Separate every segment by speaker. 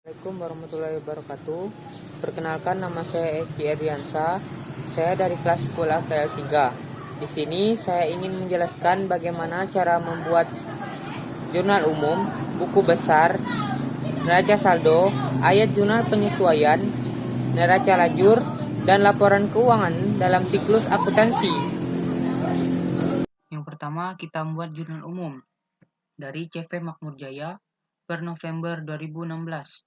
Speaker 1: Assalamualaikum warahmatullahi wabarakatuh. Perkenalkan, nama saya Eki Erdiansa. Saya dari kelas 10 KL3. Di sini saya ingin menjelaskan bagaimana cara membuat jurnal umum, buku besar, neraca saldo, ayat jurnal penyesuaian, neraca lajur, dan laporan keuangan dalam siklus akuntansi. Yang pertama, kita membuat jurnal umum dari CV Makmur Jaya per November 2016.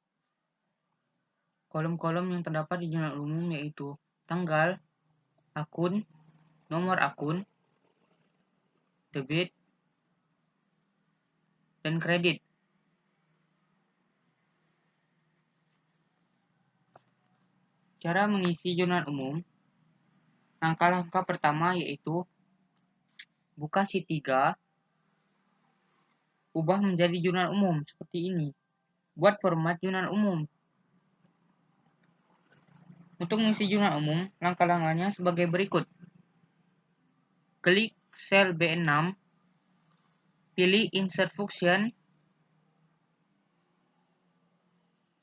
Speaker 1: Kolom-kolom yang terdapat di jurnal umum yaitu tanggal, akun, nomor akun, debit, dan kredit. Cara mengisi jurnal umum, langkah-langkah pertama yaitu buka sheet 3, ubah menjadi jurnal umum seperti ini. Buat format jurnal umum. Untuk mengisi jurnal umum, langkah-langkahnya sebagai berikut. Klik sel B6, pilih Insert Function,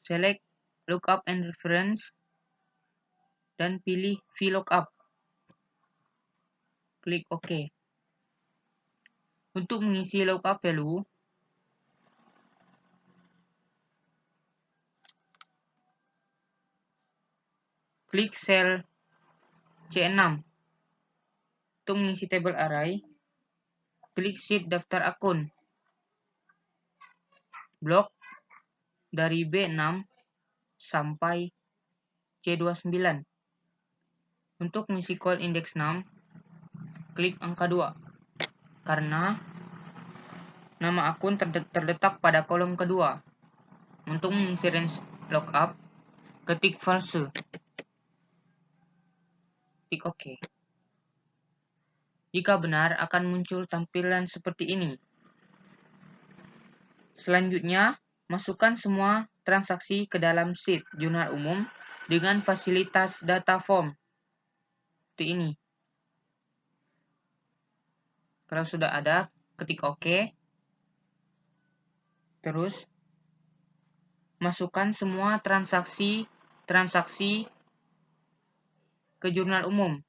Speaker 1: select Lookup and Reference, dan pilih VLOOKUP. Klik OK. Untuk mengisi lookup value, klik sel C6. Untuk mengisi tabel array, klik sheet daftar akun. Blok dari B6 sampai C29. Untuk mengisi call index 6, klik angka 2. Karena nama akun terletak pada kolom kedua. Untuk mengisi range lookup, ketik false. Klik OK. Jika benar, akan muncul tampilan seperti ini. Selanjutnya, masukkan semua transaksi ke dalam sheet jurnal umum dengan fasilitas data form. Seperti ini. Kalau sudah ada, ketik OK. Terus, masukkan semua transaksi ke jurnal umum.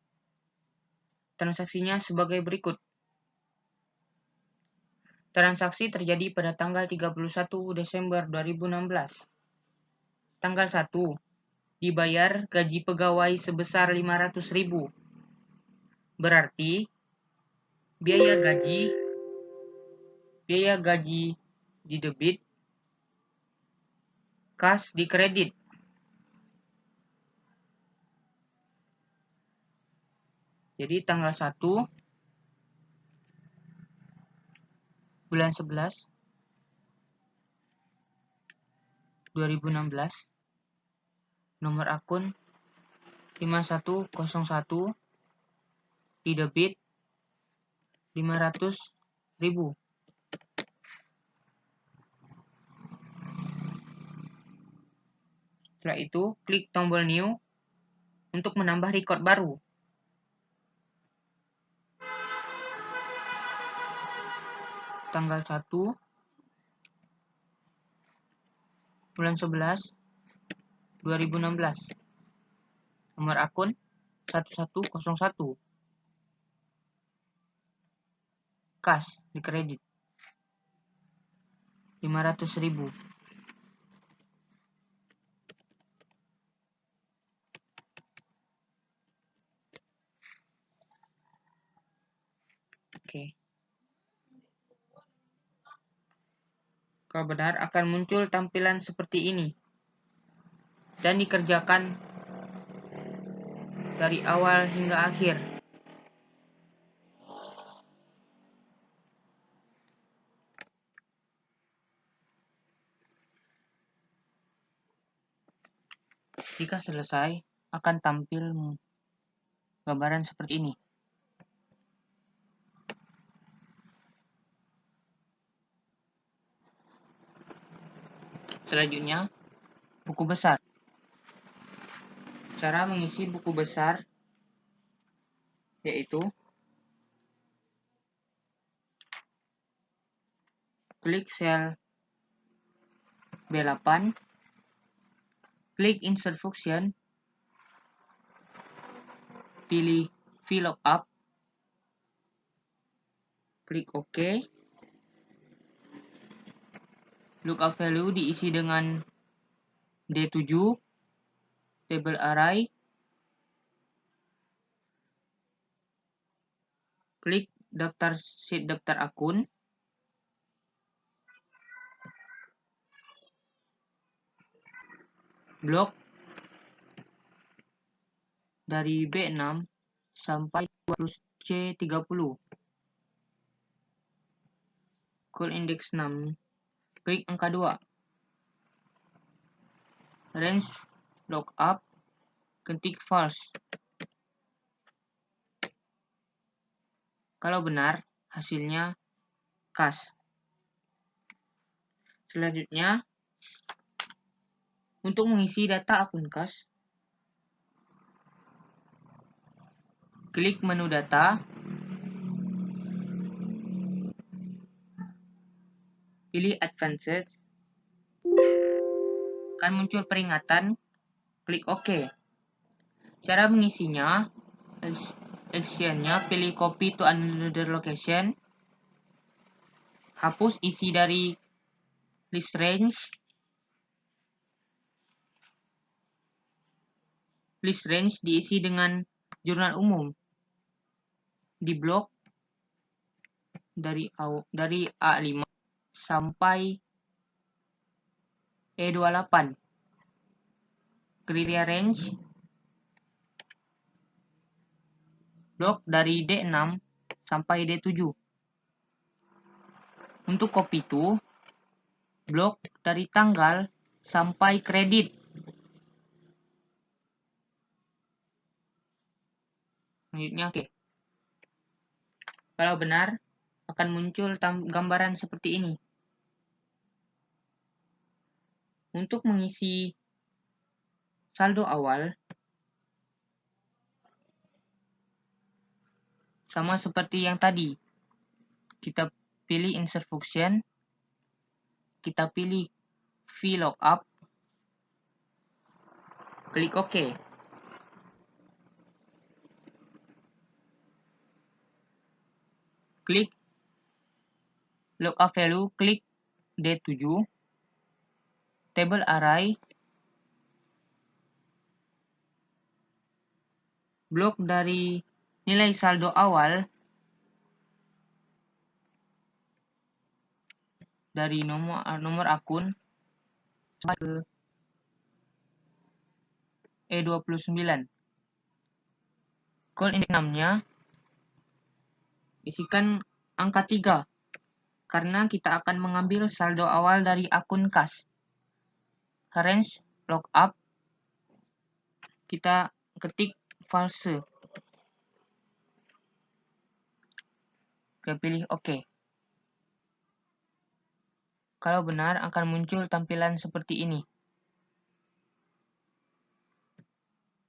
Speaker 1: Transaksinya sebagai berikut. Transaksi terjadi pada tanggal 31 Desember 2016. Tanggal 1. Dibayar gaji pegawai sebesar 500.000. Berarti biaya gaji di debit, kas di kredit. Jadi tanggal 1 bulan 11 2016, nomor akun 5101, di debit 500.000. Setelah itu, klik tombol new untuk menambah record baru. Tanggal 1 bulan 11 2016. Nomor akun 1101. Kas di kredit 500.000. Oke. Kalau benar, akan muncul tampilan seperti ini. Dan dikerjakan dari awal hingga akhir. Jika selesai, akan tampil gambaran seperti ini. Selanjutnya, buku besar. Cara mengisi buku besar yaitu klik sel B8, Klik insert function, pilih VLOOKUP, klik OK. Lookup value diisi dengan D7, table array, klik daftar sheet daftar akun, blok dari B6 sampai C30, call index 6, klik angka 2, range lookup, ketik false. Kalau benar, hasilnya CAS. Selanjutnya, untuk mengisi data akun CAS, klik menu data, pilih advanced, akan muncul peringatan, klik OK. Cara mengisinya, actionnya pilih copy to another location, hapus isi dari list range. List range diisi dengan jurnal umum. Di blok dari A5 sampai E28. Kriteria range blok dari D6 sampai D7. Untuk copy to, blok dari tanggal sampai kredit. Selanjutnya oke. Kalau benar, akan muncul gambaran seperti ini. Untuk mengisi saldo awal, sama seperti yang tadi. Kita pilih insert function, kita pilih VLOOKUP, klik OK. Klik lookup value, klik D7, table array, blok dari nilai saldo awal dari nomor akun sampai ke E29. Call index 6-nya isikan angka 3 karena kita akan mengambil saldo awal dari akun CAS. Range lookup, kita ketik false. Kita pilih OK. Kalau benar akan muncul tampilan seperti ini.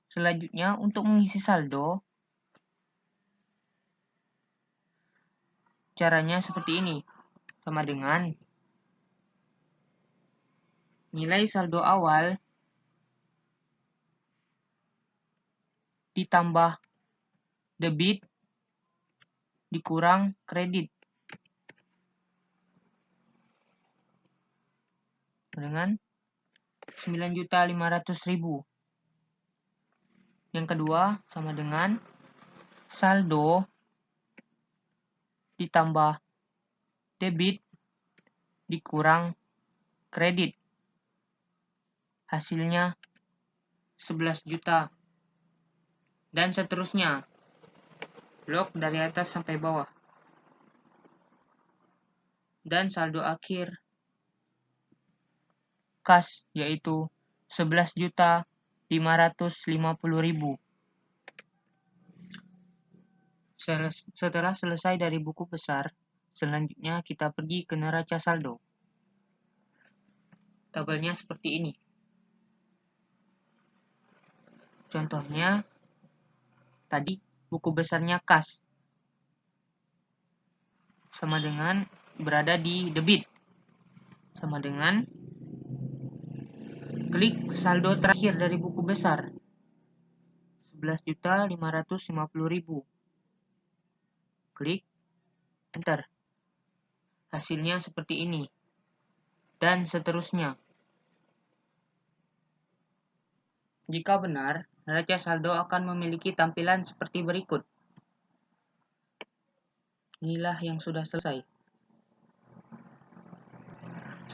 Speaker 1: Selanjutnya untuk mengisi saldo, caranya seperti ini. Sama dengan nilai saldo awal ditambah debit dikurang kredit. Dengan 9.500.000. Yang kedua sama dengan saldo ditambah debit dikurang kredit. Hasilnya 11 juta. Dan seterusnya. Blok dari atas sampai bawah. Dan saldo akhir CAS yaitu 11.550.000. Setelah selesai dari buku besar, selanjutnya kita pergi ke neraca saldo. Tabelnya seperti ini. Contohnya, tadi buku besarnya CAS sama dengan berada di debit, sama dengan Klik saldo terakhir dari buku besar, 11.550.000. Klik enter. Hasilnya seperti ini. Dan seterusnya. Jika benar, neraca saldo akan memiliki tampilan seperti berikut. Inilah yang sudah selesai.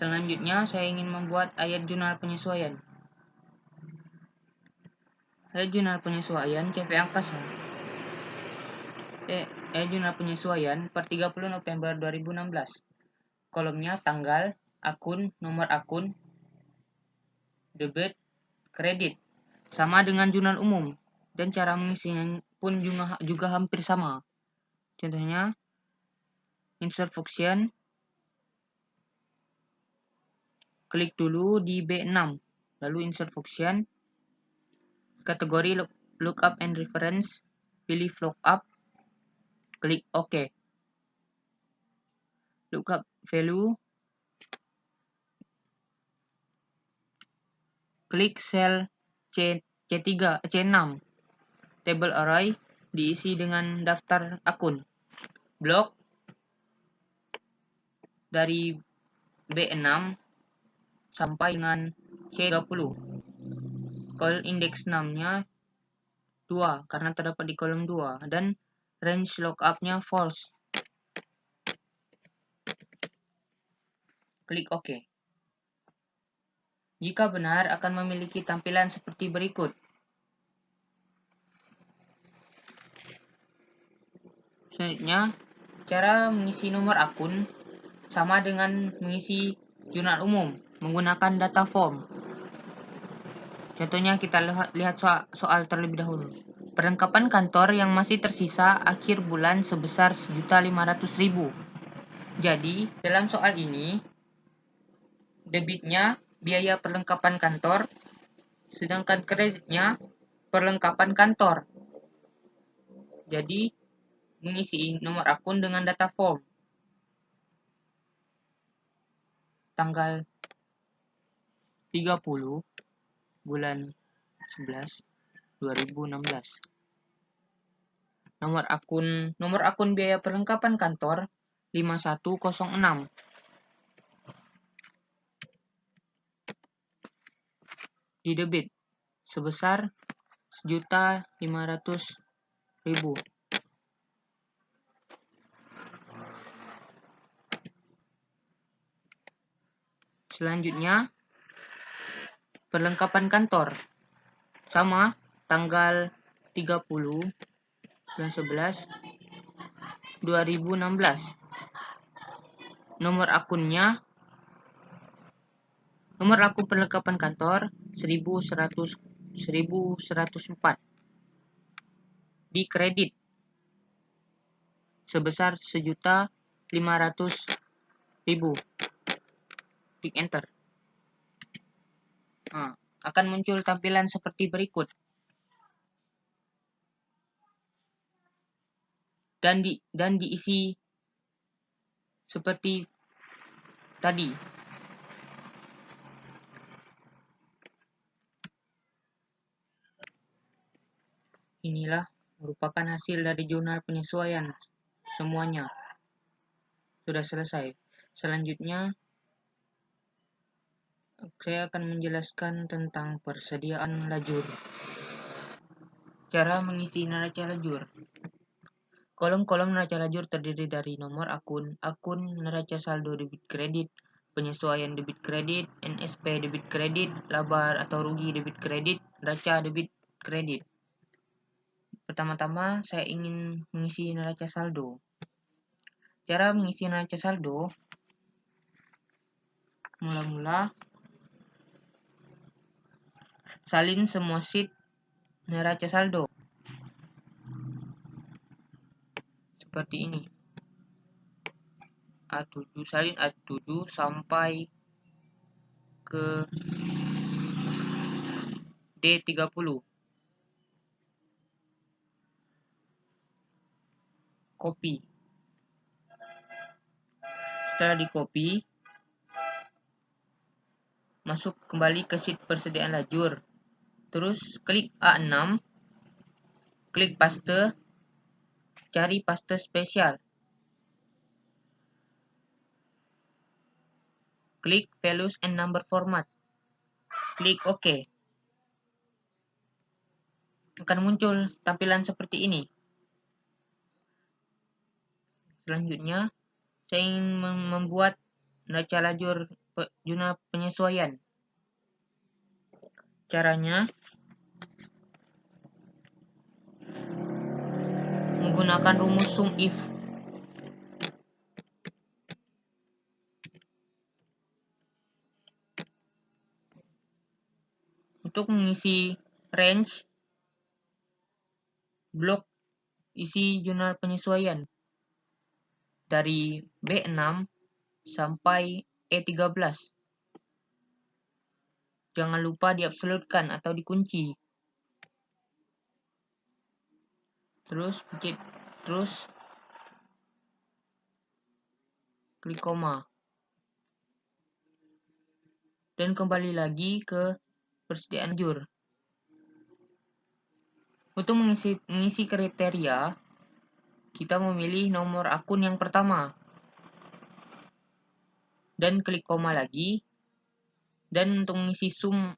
Speaker 1: Selanjutnya, saya ingin membuat ayat jurnal penyesuaian. Ayat jurnal penyesuaian CV angkasa. Ayat jurnal penyesuaian per 30 November 2016. Kolomnya tanggal, akun, nomor akun, debit, kredit. Sama dengan jurnal umum. Dan cara mengisinya pun juga hampir sama. Contohnya, insert function. Klik dulu di B6. Lalu insert function. Kategori lookup and reference. Pilih lookup. Klik OK. Lookup value. Klik sel C6. Table array diisi dengan daftar akun. Blok dari B6 sampai dengan C30. Call index 6-nya 2 karena terdapat di kolom 2 dan range lookup-nya false. Klik OK. Jika benar akan memiliki tampilan seperti berikut. Selanjutnya, cara mengisi nomor akun sama dengan mengisi jurnal umum menggunakan data form. Contohnya kita lihat soal terlebih dahulu. Perlengkapan kantor yang masih tersisa akhir bulan sebesar 1.500.000. Jadi, dalam soal ini, debitnya biaya perlengkapan kantor, sedangkan kreditnya perlengkapan kantor. Jadi, mengisi nomor akun dengan data form. Tanggal 30 bulan 11 2016. Nomor akun biaya perlengkapan kantor 5106. Di debit sebesar 1.500.000. Selanjutnya, perlengkapan kantor sama tanggal 30 bulan 11 2016. Nomor akun perlengkapan kantor 1104. Di kredit sebesar 1.500.000. Klik enter. Akan muncul tampilan seperti berikut. Dan diisi seperti tadi. Inilah merupakan hasil dari jurnal penyesuaian. Semuanya sudah selesai. Selanjutnya, saya akan menjelaskan tentang persediaan lajur. Cara mengisi neraca lajur. Kolom-kolom neraca lajur terdiri dari nomor akun, neraca saldo debit kredit, penyesuaian debit kredit, NSP debit kredit, laba atau rugi debit kredit, neraca debit kredit. Pertama-tama saya ingin mengisi neraca saldo. Cara mengisi neraca saldo, mula-mula salin semua sheet neraca saldo. Seperti ini. A7 salin A7 sampai ke D30. Copy. Setelah di copy, masuk kembali ke sheet persediaan lajur. Terus klik A6, klik paste, cari paste spesial. Klik values and number format. Klik OK. Akan muncul tampilan seperti ini. Selanjutnya, saya ingin membuat neraca lajur jurnal penyesuaian. Caranya, menggunakan rumus sum if. Untuk mengisi range blok isi jurnal penyesuaian dari B6 sampai E13. Jangan lupa diabsolutkan atau dikunci. Terus klik koma. Dan kembali lagi ke persediaan lajur. Untuk mengisi kriteria, kita memilih nomor akun yang pertama. Dan klik koma lagi. Dan untuk mengisi sum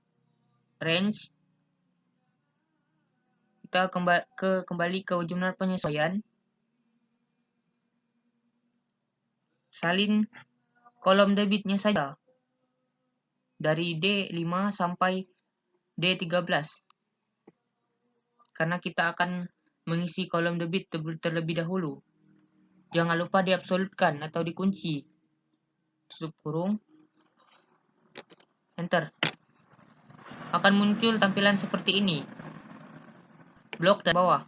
Speaker 1: range, kita kembali ke jurnal penyesuaian. Salin kolom debitnya saja. Dari D5 sampai D13. Karena kita akan mengisi kolom debit terlebih dahulu. Jangan lupa diabsolutkan atau dikunci. Tutup kurung. Enter. Akan muncul tampilan seperti ini. Blok dan bawah.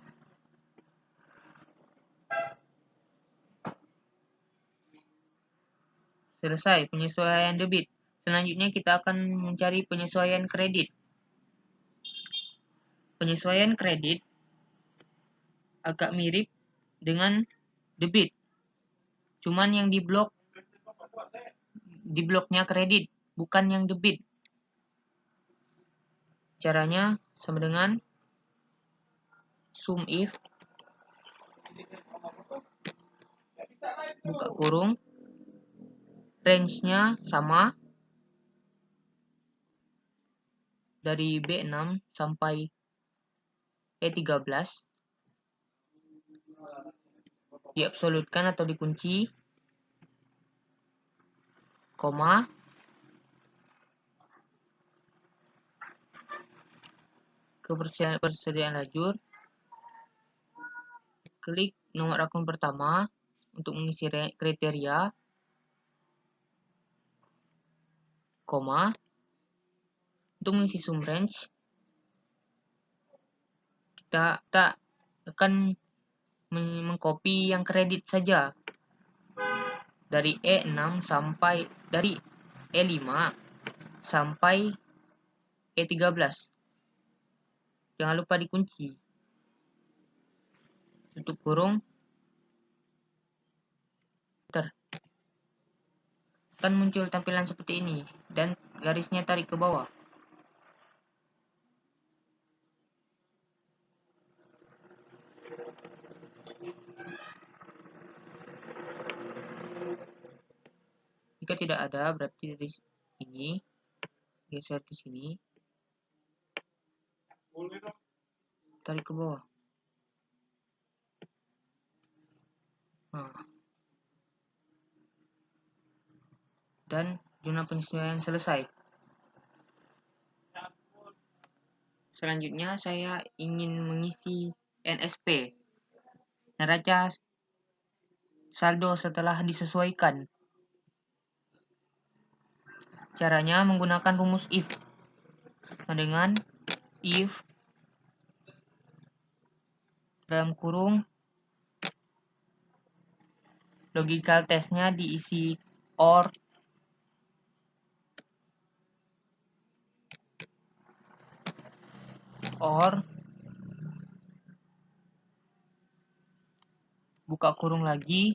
Speaker 1: Selesai penyesuaian debit. Selanjutnya kita akan mencari penyesuaian kredit. Penyesuaian kredit agak mirip dengan debit. Cuman yang di bloknya kredit, bukan yang debit. Caranya sama dengan sum if, buka kurung, range-nya sama dari B6 sampai E13, diabsolutkan atau dikunci, koma, ke persediaan lajur, klik nomor akun pertama untuk mengisi kriteria, koma, untuk mengisi sum range, kita akan mengcopy yang kredit saja dari E6 sampai dari E5 sampai E13. Jangan lupa dikunci. Tutup kurung. Enter. Akan muncul tampilan seperti ini dan garisnya tarik ke bawah. Jika tidak ada, berarti dari ini geser ke sini, tarik ke bawah. Dan jurnal penyesuaian selesai. Selanjutnya saya ingin mengisi NSP, neraca saldo setelah disesuaikan. Caranya menggunakan rumus if. Dengan if dalam kurung logical testnya diisi or buka kurung lagi,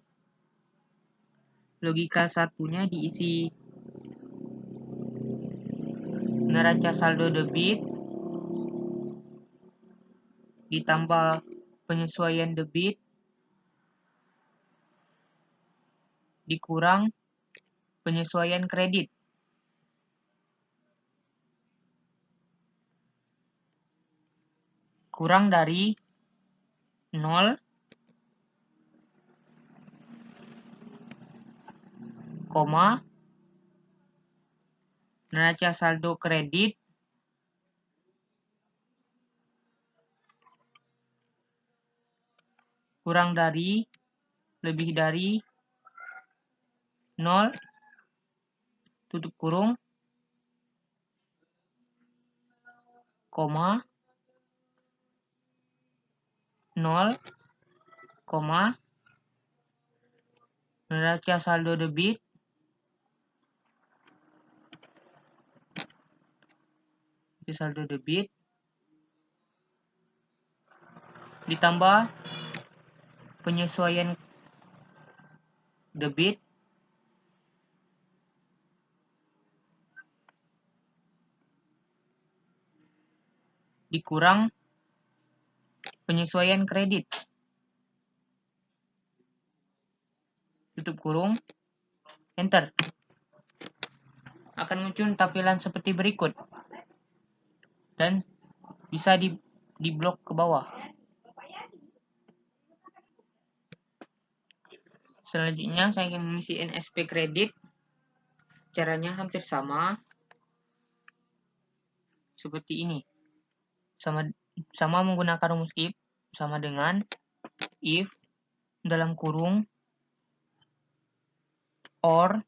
Speaker 1: logika satunya diisi neraca saldo debit ditambah penyesuaian debit dikurang penyesuaian kredit. Kurang dari 0, neraca saldo kredit kurang dari lebih dari 0 tutup kurung, koma 0, neraca saldo debit ditambah penyesuaian debit dikurang penyesuaian kredit tutup kurung, enter. Akan muncul tampilan seperti berikut dan bisa di blok ke bawah. Selanjutnya saya ingin mengisi NSP kredit. Caranya hampir sama seperti ini. Sama menggunakan rumus if, sama dengan if dalam kurung or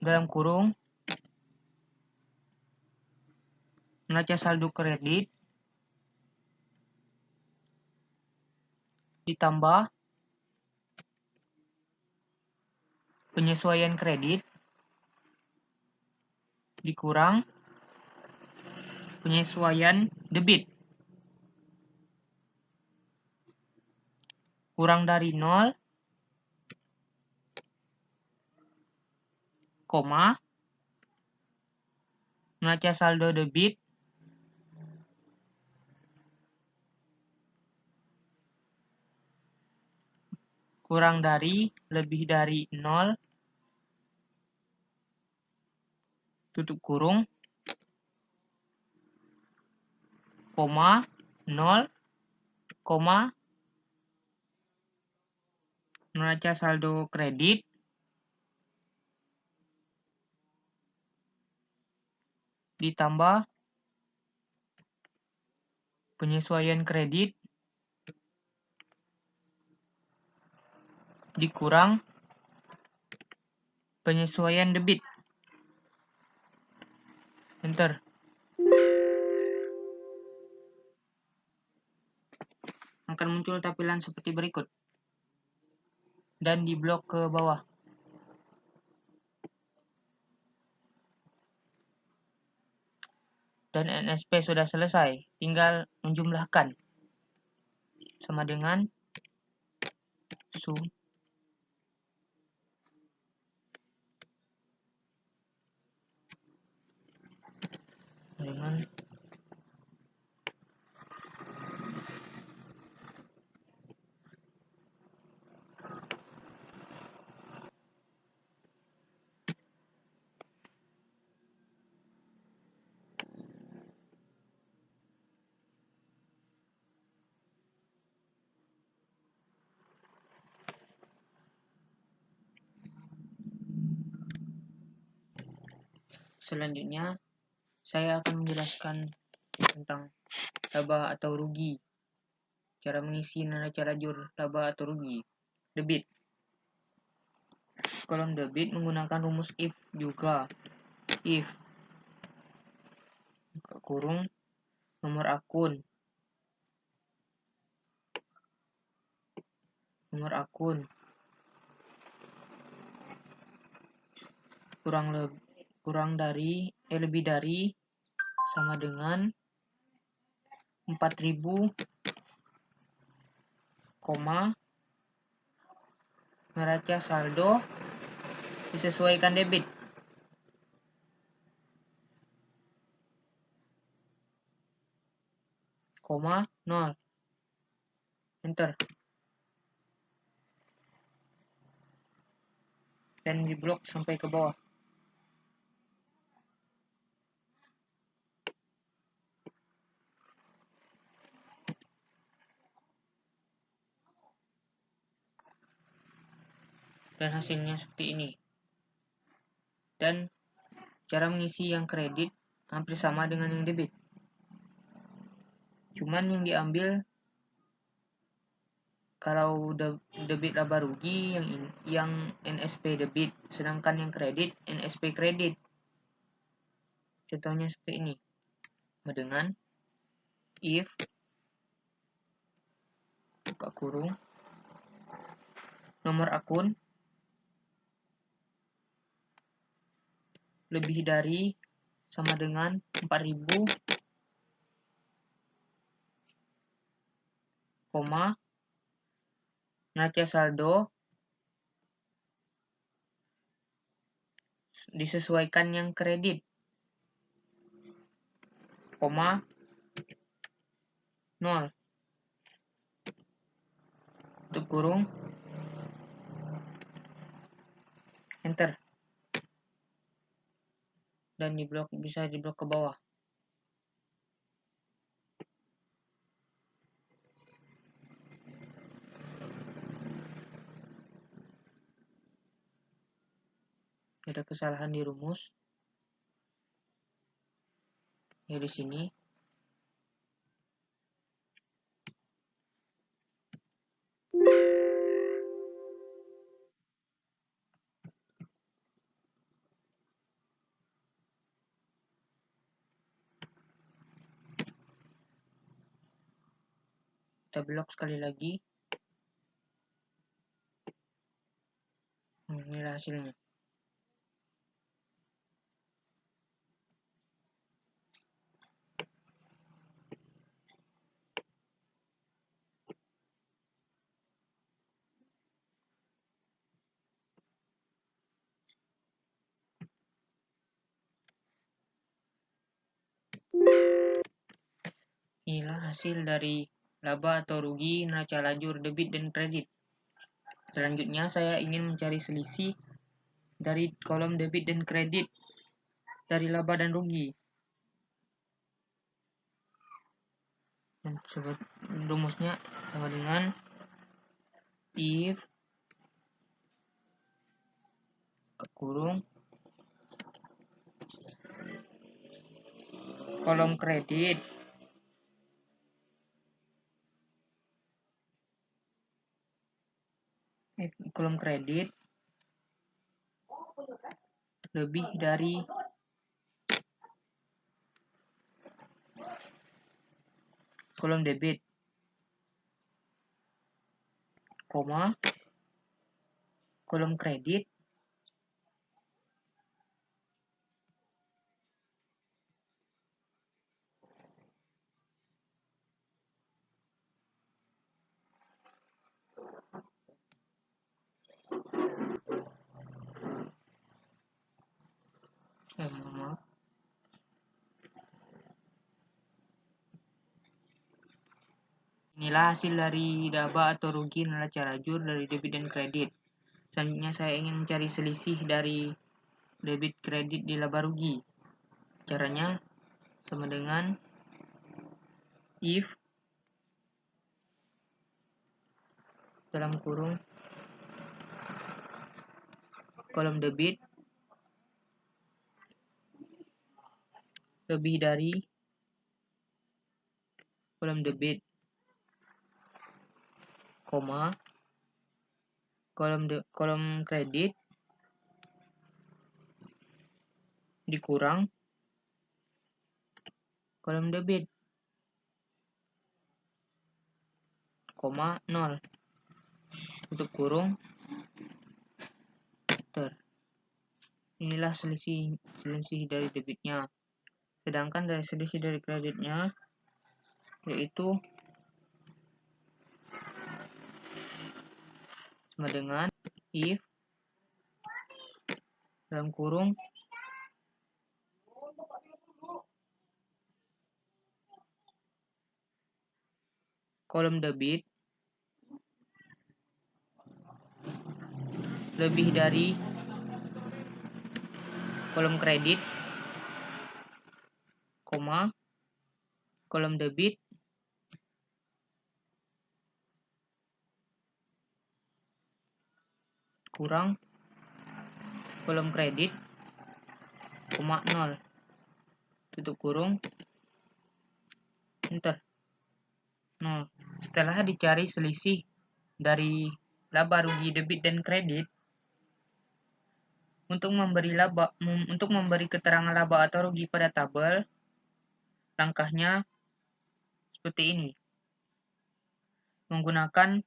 Speaker 1: dalam kurung neraca saldo kredit ditambah penyesuaian kredit dikurang penyesuaian debit kurang dari 0, neraca saldo debit kurang dari lebih dari 0 tutup kurung, 0, neraca saldo kredit ditambah penyesuaian kredit dikurang penyesuaian debit, enter. Akan muncul tampilan seperti berikut dan di blok ke bawah. Dan NSP sudah selesai, tinggal menjumlahkan sama dengan sum dengan selanjutnya saya akan menjelaskan tentang laba atau rugi. Cara mengisi neraca lajur laba atau rugi. Debit. Kolom debit menggunakan rumus if juga. If buka kurung nomor akun lebih dari sama dengan 4.000, neraca saldo disesuaikan debit. Koma 0. Enter. Dan diblok sampai ke bawah. Dan hasilnya seperti ini. Dan cara mengisi yang kredit hampir sama dengan yang debit. Cuman yang diambil kalau debit laba rugi yang NSP debit, sedangkan yang kredit NSP kredit. Contohnya seperti ini. Dengan if buka kurung nomor akun lebih dari sama dengan 4.000, koma neraca saldo disesuaikan yang kredit, koma 0, tutup kurung, enter. Dan bisa diblok ke bawah. Ada kesalahan di rumus. Ya di sini. Kita blok sekali lagi. Inilah hasilnya. Inilah hasil dari laba atau rugi neraca lajur debit dan kredit. Selanjutnya saya ingin mencari selisih dari kolom debit dan kredit dari laba dan rugi. Dan rumusnya sama dengan if kurung kolom kredit lebih dari kolom debit, koma kolom kredit Inilah hasil dari laba atau rugi neraca lajur dari debit dan kredit. Selanjutnya saya ingin mencari selisih dari debit kredit di laba rugi. Caranya sama dengan if dalam kurung kolom debit lebih dari kolom debit, koma kolom kredit dikurang kolom debit, koma 0, tutup kurung, enter. Inilah selisih dari debitnya. Sedangkan dari selisih dari kreditnya yaitu sama dengan if dalam kurung kolom debit lebih dari kolom kredit, koma, kolom debit kurang kolom kredit, koma 0, tutup kurung, enter, 0. Setelah dicari selisih dari laba, rugi, debit, dan kredit, untuk memberi keterangan laba atau rugi pada tabel, langkahnya seperti ini. Menggunakan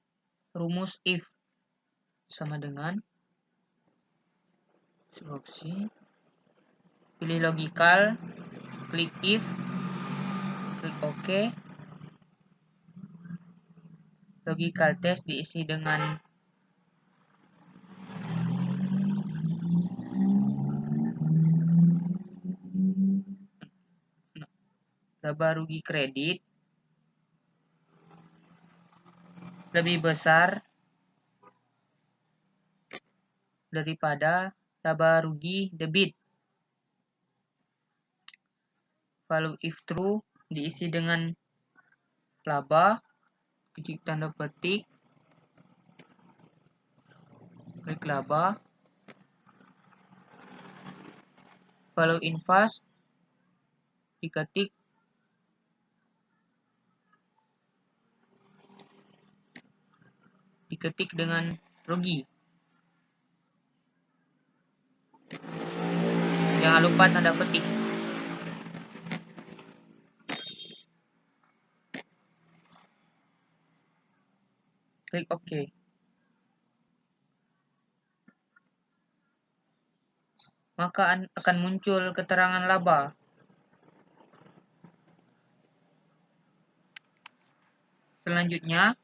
Speaker 1: rumus if sama dengan seleksi, pilih logical, klik if, klik OK. Logical test diisi dengan laba rugi kredit lebih besar daripada laba rugi debit. Lalu if true diisi dengan laba, titik tanda petik, klik laba. Lalu in false diketik dengan rugi. Jangan lupa tanda petik. Klik OK. Maka akan muncul keterangan laba. Selanjutnya,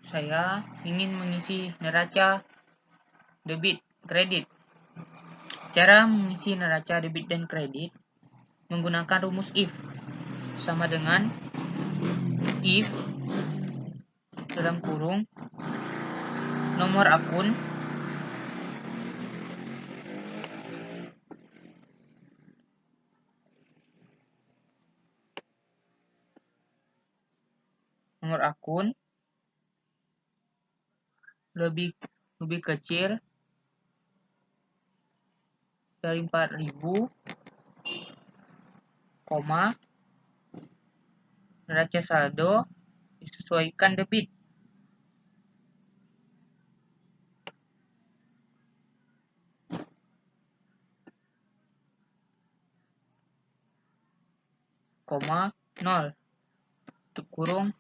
Speaker 1: saya ingin mengisi neraca debit, kredit. Cara mengisi neraca debit dan kredit menggunakan rumus if sama dengan if dalam kurung nomor akun lebih kecil dari 4.000, koma, neraca saldo disesuaikan debit, koma, 0, tutup kurung,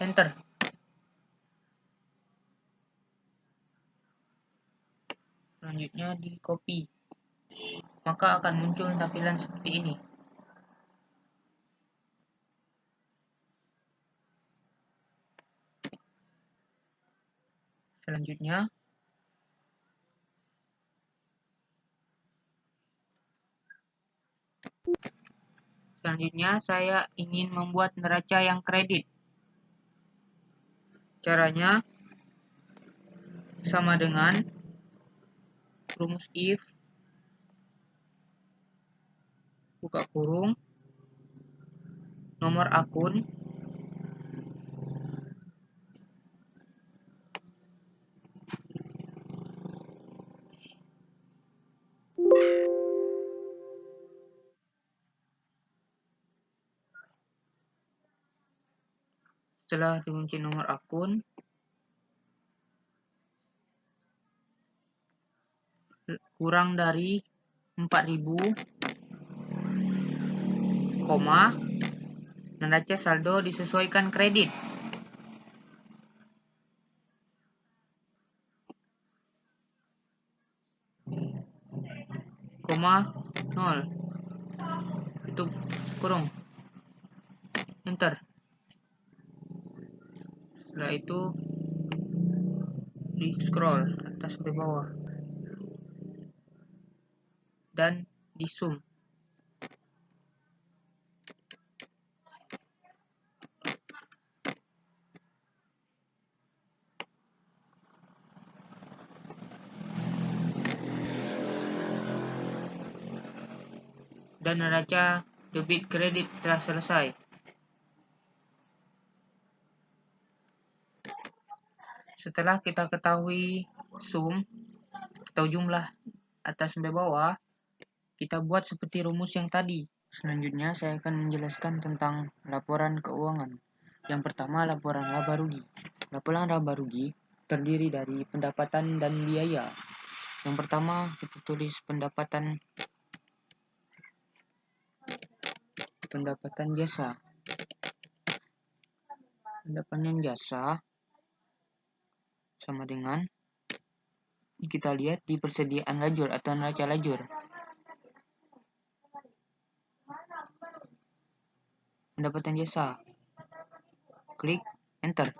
Speaker 1: enter. Selanjutnya di copy, maka akan muncul tampilan seperti ini. Selanjutnya saya ingin membuat neraca yang kredit. Caranya sama dengan rumus if, buka kurung, nomor akun, setelah dikunci nomor akun, kurang dari 4.000, koma, neraca saldo disesuaikan kredit, koma, 0, tutup kurung, enter. Setelah itu di scroll atas sampai bawah dan di zoom. Dan neraca debit kredit telah selesai. Setelah kita ketahui sum atau jumlah atas sampai bawah, kita buat seperti rumus yang tadi. Selanjutnya saya akan menjelaskan tentang laporan keuangan. Yang pertama, laporan laba rugi. Laporan laba rugi terdiri dari pendapatan dan biaya. Yang pertama kita tulis pendapatan jasa. Pendapatan jasa sama dengan kita lihat di persediaan lajur atau neraca lajur. Pendapatan jasa. Klik enter.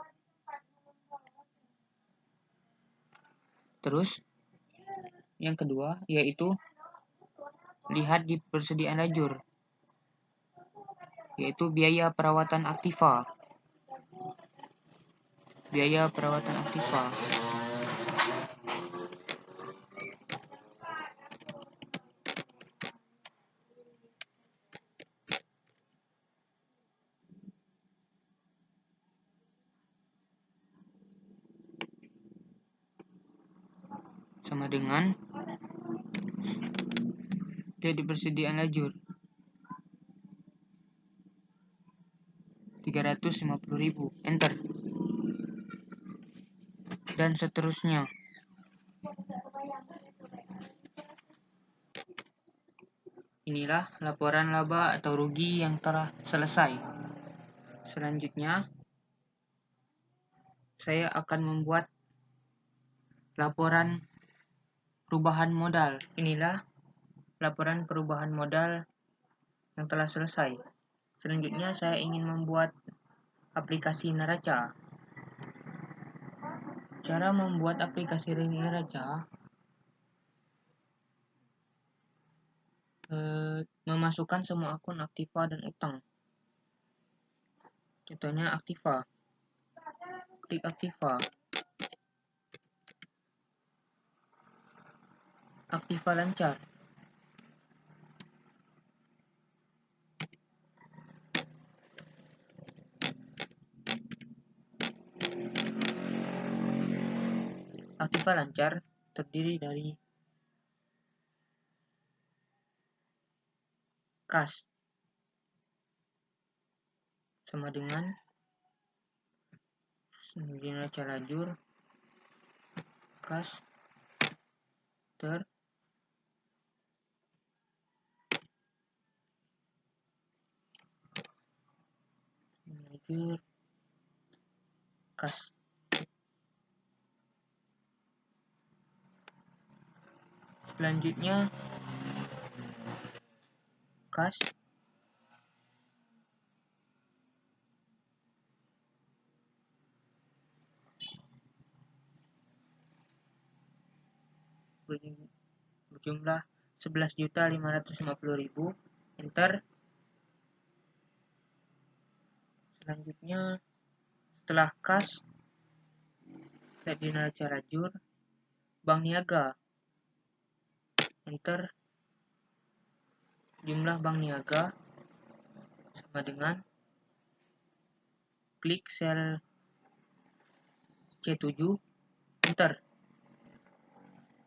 Speaker 1: Terus yang kedua yaitu lihat di persediaan lajur, yaitu biaya perawatan aktiva. Biaya perawatan aktiva. Sama dengan dia di persediaan lajur 350.000, enter. Dan seterusnya. Inilah laporan laba atau rugi yang telah selesai. Selanjutnya saya akan membuat laporan perubahan modal. Inilah laporan perubahan modal yang telah selesai. Selanjutnya saya ingin membuat aplikasi neraca. Cara membuat aplikasi neraca, memasukkan semua akun aktiva dan utang. Contohnya aktiva. Klik aktiva. Aktiva lancar. Aktiva lancar terdiri dari kas sama dengan neraca lajur kas ter lajur kas. Selanjutnya kas berjumlah 11.550.000, enter. Selanjutnya setelah kas, lihat di neraca lajur bank niaga, enter. Jumlah bank niaga sama dengan klik sel C7, enter.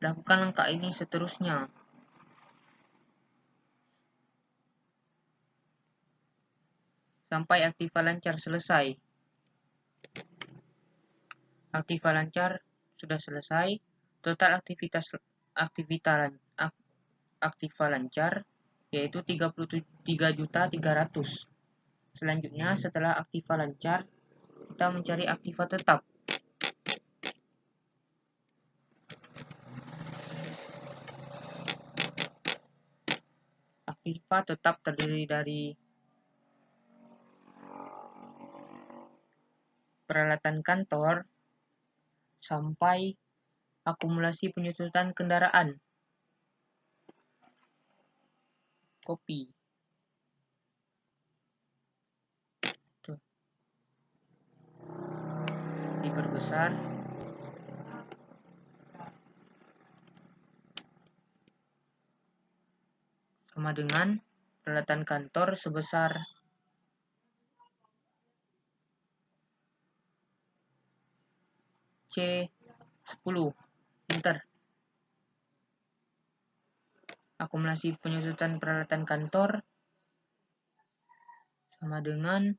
Speaker 1: Lakukan langkah ini seterusnya. Sampai aktiva lancar selesai. Aktiva lancar sudah selesai. Total aktiva lancar yaitu 33.300. Selanjutnya setelah aktiva lancar, kita mencari aktiva tetap. Aktiva tetap terdiri dari peralatan kantor sampai akumulasi penyusutan kendaraan. Copy. Tuh. Diperbesar. Sama dengan peralatan kantor sebesar C10. Enter. Akumulasi penyusutan peralatan kantor sama dengan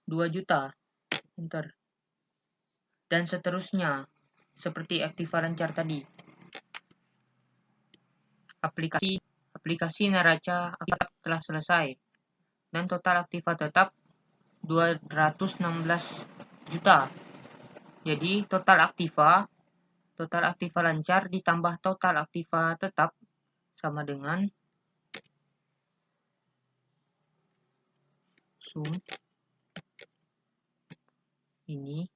Speaker 1: 2 juta. Enter. Dan seterusnya, seperti aktiva lancar tadi. Aplikasi neraca aktiva telah selesai. Dan total aktiva tetap 216 juta. Jadi total aktiva lancar ditambah total aktiva tetap sama dengan sum ini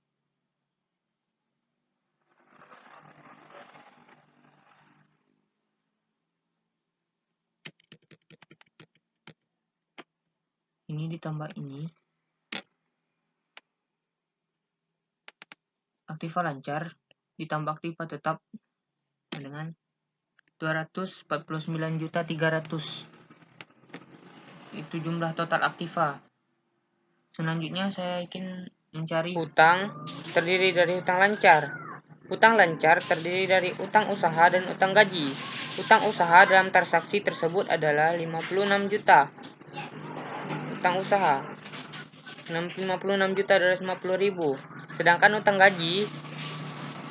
Speaker 1: ditambah ini, aktiva lancar ditambah aktiva tetap dengan 249.300. Itu jumlah total aktiva. Selanjutnya saya ingin mencari hutang terdiri dari hutang lancar. Hutang lancar terdiri dari utang usaha dan utang gaji. Utang usaha dalam transaksi tersebut adalah 56 juta. Utang usaha 56 juta 250.000. Sedangkan utang gaji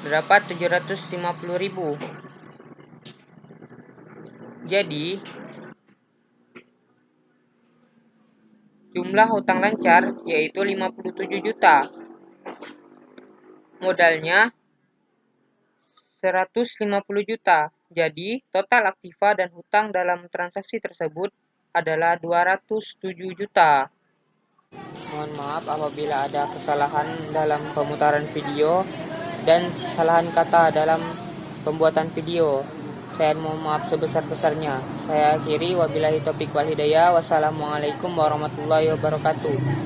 Speaker 1: terdapat 750.000. Jadi jumlah hutang lancar yaitu 57 juta. Modalnya 150 juta. Jadi total aktiva dan hutang dalam transaksi tersebut adalah 207 juta. Mohon maaf apabila ada kesalahan dalam pemutaran video dan kesalahan kata dalam pembuatan video. Saya mohon maaf sebesar-besarnya. Saya akhiri, wabillahi taufiq wal hidayah. Wassalamualaikum warahmatullahi wabarakatuh.